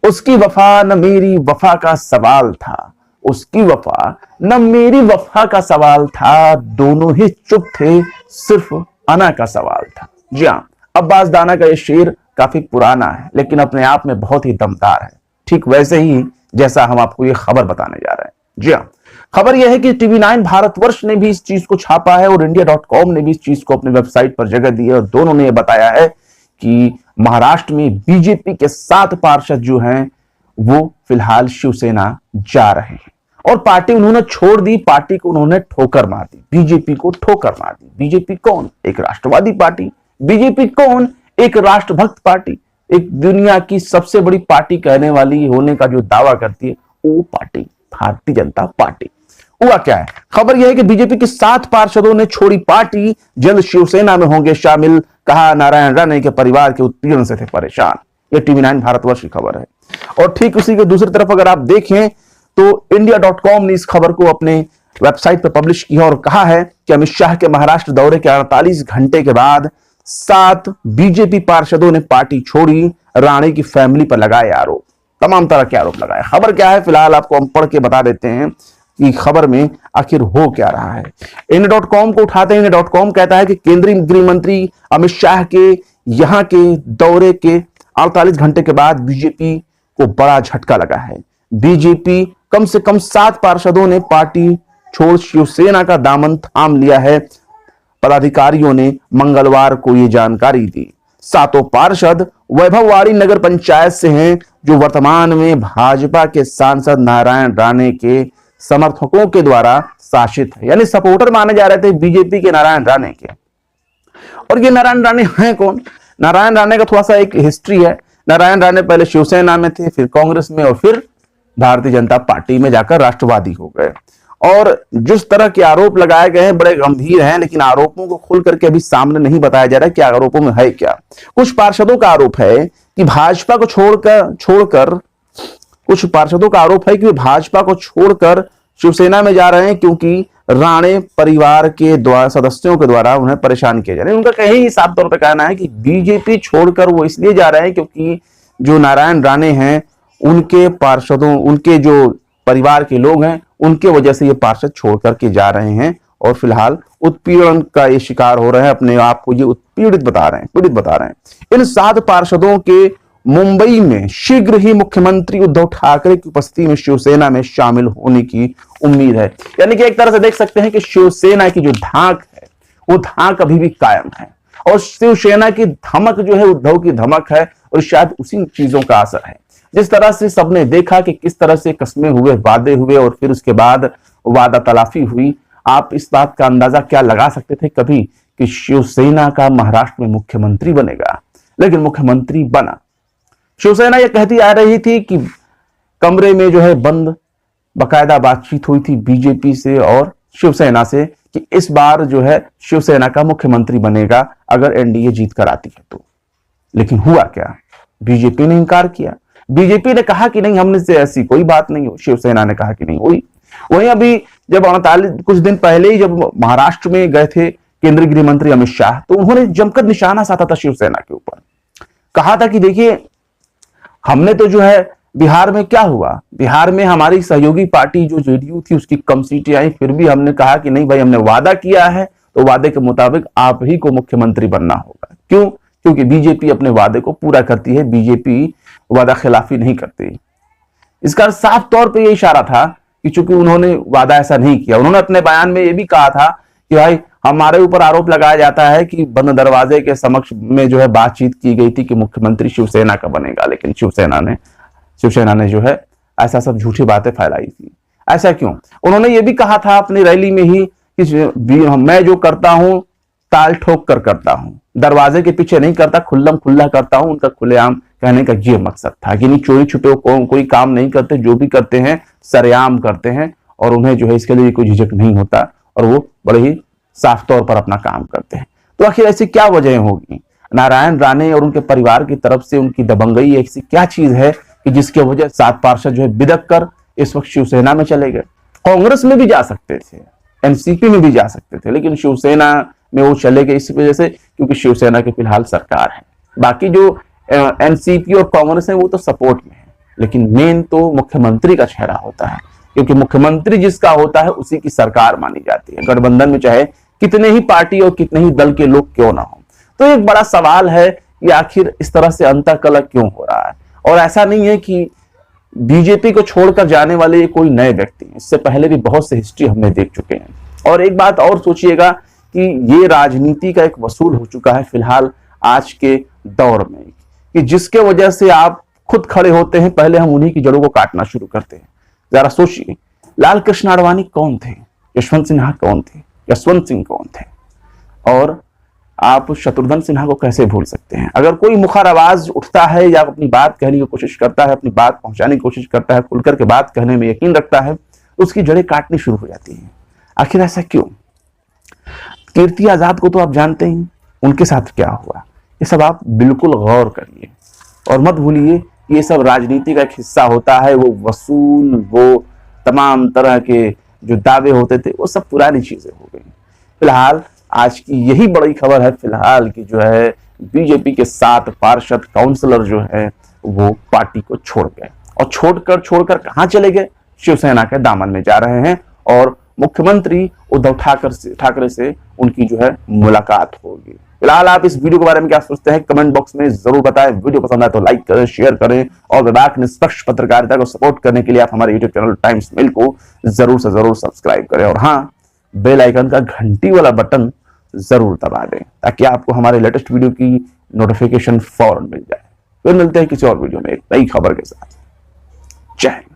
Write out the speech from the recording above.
उसकी वफा न मेरी वफा का सवाल था, उसकी वफा न मेरी वफा का सवाल था, दोनों ही चुप थे, सिर्फ अना का सवाल था। जी हाँ, अब्बास दाना का ये शेर काफी पुराना है लेकिन अपने आप में बहुत ही दमदार है, ठीक वैसे ही जैसा हम आपको ये खबर बताने जा रहे हैं। जी हाँ, खबर यह है कि टीवी9 भारतवर्ष ने भी इस चीज को छापा है और इंडिया.com ने भी इस चीज को अपनी वेबसाइट पर जगह दी है, और दोनों ने यह बताया है कि महाराष्ट्र में बीजेपी के 7 पार्षद जो हैं वो फिलहाल शिवसेना जा रहे हैं और पार्टी उन्होंने छोड़ दी, पार्टी को उन्होंने ठोकर मार दी, बीजेपी को ठोकर मार दी। बीजेपी कौन? एक राष्ट्रवादी पार्टी। बीजेपी कौन? एक राष्ट्रभक्त पार्टी, एक दुनिया की सबसे बड़ी पार्टी कहने वाली होने का जो दावा करती है वो पार्टी भारतीय जनता पार्टी। हुआ क्या है? खबर यह है कि बीजेपी के 7 पार्षदों ने छोड़ी पार्टी, जल्द शिवसेना में होंगे शामिल, कहा नारायण राणे के परिवार के उत्पीड़न से थे परेशान। यह टीवी9 भारतवर्ष की खबर है। और ठीक उसी के दूसरी तरफ अगर आप देखें तो इंडिया.com ने इस खबर को अपने वेबसाइट पर पब्लिश किया और कहा है कि अमित शाह के महाराष्ट्र दौरे के 48 घंटे के बाद 7 बीजेपी पार्षदों ने पार्टी छोड़ी, राणे की फैमिली पर लगाए आरोप, तमाम तरह के आरोप लगाए। खबर क्या है फिलहाल आपको हम पढ़ के बता देते हैं कि खबर में आखिर हो क्या रहा है। इंडिया.com को उठाते हैं। इंडिया.com कहता है कि केंद्रीय गृह मंत्री अमित शाह के यहां के दौरे के 48 घंटे के बाद बीजेपी को बड़ा झटका लगा है। बीजेपी कम से कम 7 पार्षदों ने पार्टी छोड़ शिवसेना का दामन थाम लिया है। पदाधिकारियों ने मंगलवार को यह जानकारी दी। 7 पार्षद वैभववाड़ी नगर पंचायत से हैं जो वर्तमान में भाजपा के सांसद नारायण राणे के समर्थकों के द्वारा शासित है, यानी सपोर्टर माने जा रहे थे बीजेपी के नारायण राणे के। और ये नारायण राणे हैं कौन? नारायण राणे का थोड़ा सा एक हिस्ट्री है। नारायण राणे पहले शिवसेना में थे, फिर कांग्रेस में और फिर भारतीय जनता पार्टी में जाकर राष्ट्रवादी हो गए। और जिस तरह के आरोप लगाए गए हैं बड़े गंभीर हैं, लेकिन आरोपों को खुल करके अभी सामने नहीं बताया जा रहा है कि आरोपों में है क्या। कुछ पार्षदों का आरोप है कि भाजपा को छोड़कर कुछ पार्षदों का आरोप है कि वे भाजपा को छोड़कर शिवसेना में जा रहे हैं क्योंकि राणे परिवार के द्वारा सदस्यों के द्वारा उन्हें परेशान किया जा रहा है। उनका कहीं साफ तौर पर कहना है कि बीजेपी छोड़कर वो इसलिए जा रहे हैं क्योंकि जो नारायण राणे हैं उनके पार्षदों, उनके जो परिवार के लोग हैं, उनके वजह से ये पार्षद छोड़ करके जा रहे हैं और फिलहाल उत्पीड़न का ये शिकार हो रहे हैं, अपने आप को ये पीड़ित बता रहे हैं। इन 7 पार्षदों के मुंबई में शीघ्र ही मुख्यमंत्री उद्धव ठाकरे की उपस्थिति में शिवसेना में शामिल होने की उम्मीद है। यानी कि एक तरह से देख सकते हैं कि शिवसेना की जो धाक है वो धाक अभी भी कायम है और शिवसेना की धमक जो है उद्धव की धमक है और शायद उसी चीजों का असर है। जिस तरह से सबने देखा कि किस तरह से कस्में हुए, वादे हुए और फिर उसके बाद वादा तलाफी हुई, आप इस बात का अंदाजा क्या लगा सकते थे कभी कि शिवसेना का महाराष्ट्र में मुख्यमंत्री बनेगा? लेकिन मुख्यमंत्री बना। शिवसेना यह कहती आ रही थी कि कमरे में जो है बंद बकायदा बातचीत हुई थी बीजेपी से और शिवसेना से कि इस बार जो है शिवसेना का मुख्यमंत्री बनेगा अगर एनडीए जीत कर आती है तो। लेकिन हुआ क्या? बीजेपी ने इंकार किया। बीजेपी ने कहा कि नहीं, हमने से ऐसी कोई बात नहीं हो। शिवसेना ने कहा कि नहीं हुई। वहीं अभी जब 48 कुछ दिन पहले ही जब महाराष्ट्र में गए थे केंद्रीय गृह मंत्री अमित शाह, तो उन्होंने जमकर निशाना साधा था शिवसेना के ऊपर। कहा था कि देखिए हमने तो जो है बिहार में क्या हुआ, बिहार में हमारी सहयोगी पार्टी जो जेडीयू थी उसकी कम सीटें आई, फिर भी हमने कहा कि नहीं भाई, हमने वादा किया है तो वादे के मुताबिक आप ही को मुख्यमंत्री बनना होगा। क्यों? क्योंकि बीजेपी अपने वादे को पूरा करती है, बीजेपी वादा खिलाफी नहीं करती। इसका साफ तौर पे ये इशारा था कि चूंकि उन्होंने वादा ऐसा नहीं किया। उन्होंने अपने बयान में ये भी कहा था कि भाई हमारे ऊपर आरोप लगाया जाता है कि बंद दरवाजे के समक्ष में जो है बातचीत की गई थी कि मुख्यमंत्री शिवसेना का बनेगा, लेकिन शिवसेना ने जो है ऐसा सब झूठी बातें फैलाई थी। ऐसा क्यों? उन्होंने ये भी कहा था अपनी रैली में ही कि मैं जो करता हूं ताल ठोक कर करता हूं, दरवाजे के पीछे नहीं करता, खुल्लम खुल्ला करता हूं। उनका खुलेआम कहने का ये मकसद था कि नहीं, चोरी छुपे कोई काम नहीं करते, जो भी करते हैं सरेआम करते हैं और उन्हें जो है इसके लिए कोई झिझक नहीं होता और वो बड़े ही साफ तौर पर अपना काम करते हैं। तो आखिर ऐसी क्या वजह होगी? नारायण राणे और उनके परिवार की तरफ से उनकी दबंगई ऐसी क्या चीज है कि जिसकी वजह 7 पार्षद जो है बिदक कर इस वक्त शिवसेना में चले गए? कांग्रेस में भी जा सकते थे, एनसीपी में भी जा सकते थे, लेकिन शिवसेना में वो चले गए इस वजह से क्योंकि शिवसेना की फिलहाल सरकार है। बाकी जो एनसीपी और कांग्रेस है वो तो सपोर्ट में है। लेकिन मेन तो मुख्यमंत्री का चेहरा होता है, क्योंकि मुख्यमंत्री जिसका होता है उसी की सरकार मानी जाती है, गठबंधन में चाहे कितने ही पार्टी और कितने ही दल के लोग क्यों ना हो। तो एक बड़ा सवाल है कि आखिर इस तरह से अंतःकलह क्यों हो रहा है। और ऐसा नहीं है कि बीजेपी को छोड़कर जाने वाले ये कोई नए व्यक्ति हैं, इससे पहले भी बहुत से हिस्ट्री हमने देख चुके हैं। और एक बात और सोचिएगा कि ये राजनीति का एक वसूल हो चुका है फिलहाल आज के दौर में, कि जिसके वजह से आप खुद खड़े होते हैं, पहले हम उन्हीं की जड़ों को काटना शुरू करते हैं। जरा सोचिए, लाल कृष्ण आडवाणी कौन थे, यशवंत सिन्हा कौन थे, यशवंत सिंह कौन थे, और आप शत्रुघ्न सिन्हा को कैसे भूल सकते हैं। अगर कोई मुखर आवाज उठता है या अपनी बात कहने की कोशिश करता है, अपनी बात पहुंचाने की कोशिश करता है, खुलकर के बात कहने में यकीन रखता है, तो उसकी जड़ें काटनी शुरू हो जाती हैं। आखिर ऐसा क्यों? कीर्ति आजाद को तो आप जानते हैं, उनके साथ क्या हुआ, ये सब आप बिल्कुल गौर करिए और मत भूलिए ये सब राजनीति का एक हिस्सा होता है। वो वसूल, वो तमाम तरह के जो दावे होते थे, वो सब पुरानी चीजें हो गई। फिलहाल आज की यही बड़ी खबर है फिलहाल की जो है बीजेपी के 7 पार्षद काउंसलर जो है वो पार्टी को छोड़ गए, और छोड़कर कहां चले गए? शिवसेना के दामन में जा रहे हैं, और मुख्यमंत्री उद्धव ठाकरे से उनकी जो है मुलाकात होगी। फिलहाल आप इस वीडियो के बारे में क्या सोचते हैं कमेंट बॉक्स में जरूर बताएं। वीडियो पसंद आए तो लाइक करें, शेयर करें, और विभाग निष्पक्ष पत्रकारिता को सपोर्ट करने के लिए आप हमारे यूट्यूब चैनल टाइम्स मेल को जरूर से जरूर सब्सक्राइब करें, और हाँ, बेल आइकन का घंटी वाला बटन जरूर दबा दें ताकि आपको हमारे लेटेस्ट वीडियो की नोटिफिकेशन फौरन मिल जाए। फिर मिलते हैं किसी और वीडियो में एक नई खबर के साथ। जय हिंद।